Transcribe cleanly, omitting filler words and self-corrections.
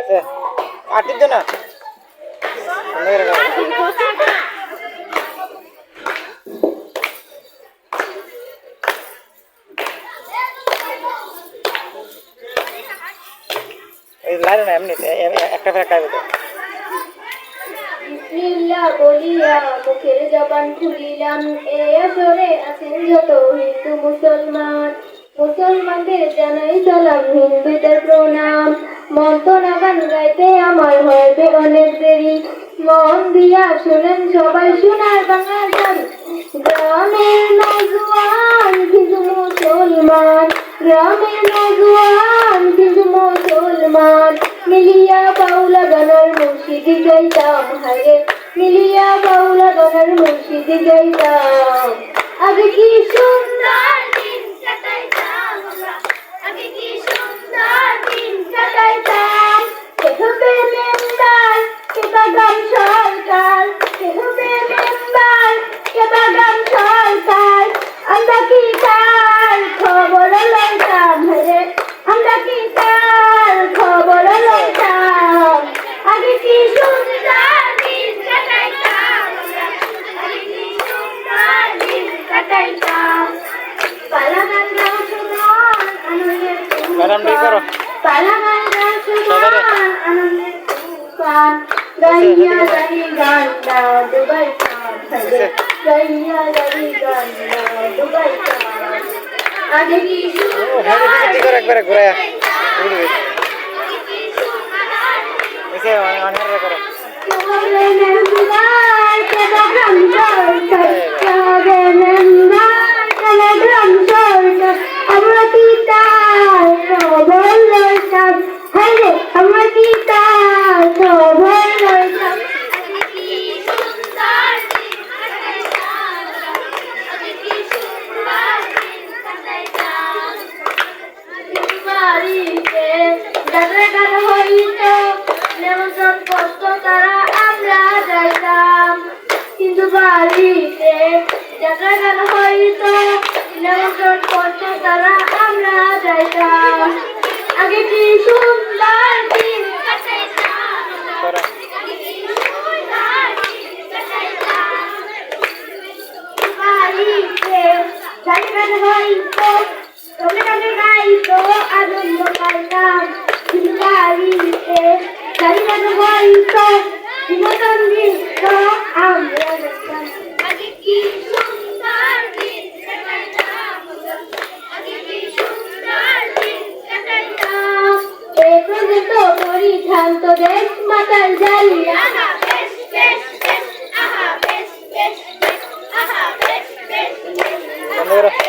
কাটির দে না এই লাইন না এমনি একটা খাইবে তো বিসমিল্লাহ বলিয়া মুখের জবান খুলিলাম এ আসরে আছেন যত হিন্দু মুসলমানদের জানাই সালাম হিন্দুদের প্রণাম মন্ত্রণা গান গাইতে আমার হইবে অনেক দেরি মন দিয়া শুনেন সবাই শোনার বাংলা গান গ্রামের নজওয়ান কিছু মুসলমান গ্রামের নজওয়ান কিছু মুসলমান মিলিয়া বাউলা গানের মুর্শিদি গাইতাম হায় মিলিয়া বাউলা গানের মুর্শিদি গাইতাম আগে কি সুন্দর দিন কাটাইতাম আমরা আগে কি সুন্দর দিন কাটাইতাম কে হবে মেম্বার কে বাগান সরকার কে হবে মেম্বার কে বাগান সরকার আমরা কি তার খবর লইতাম হায় আমরা কি তার খবর লইতাম আগে কি সুন্দর দিন কাটাইতাম আগে কি সুন্দর দিন কাটাইতাম পালাগান গান শুনান আনন্দের ম্যাডাম ঠিক করো পালাগান গান শুনান আনন্দের তুফান গাইয়া গাই গান্ডা দুবাই গাইয়া গাই গান্ডা দুবাই আগে কি সুন্দর একবারে ঘুরায়া এসে অনেক করো আমরা কি তার খবর লইতাম হ্যাঁ আমরা কি তার খবর লইতাম বাড়িতে যাত্রা গান হইত নেমন্ত্রণ করত তারা আমরা যাইতাম কিন্তু বাড়িতে যাত্রা গান হইত নেমন্ত্রণ করত তারা আমরা যাইতাম আগে কি সুন্দর দিন কাটাইতাম আগে কি সুন্দর দিন কাটাইতাম বাড়িতে যাত্রা গান হইত তোমরা গানে গাইতো আনন্দ পাইতাম বাড়িতে যাত্রা গান হইত বিনোদন দিত আমরা দেখতাম আগে কি সুন্দর দিন কাটাইতাম আগে কি সুন্দর দিন কাটাইতাম এই পর্যন্ত পরিধান তো দেশ মাতাল জালি আহা বেশ বেশ বেশ আহা বেশ বেশ বেশ আহা বেশ বেশ বেশ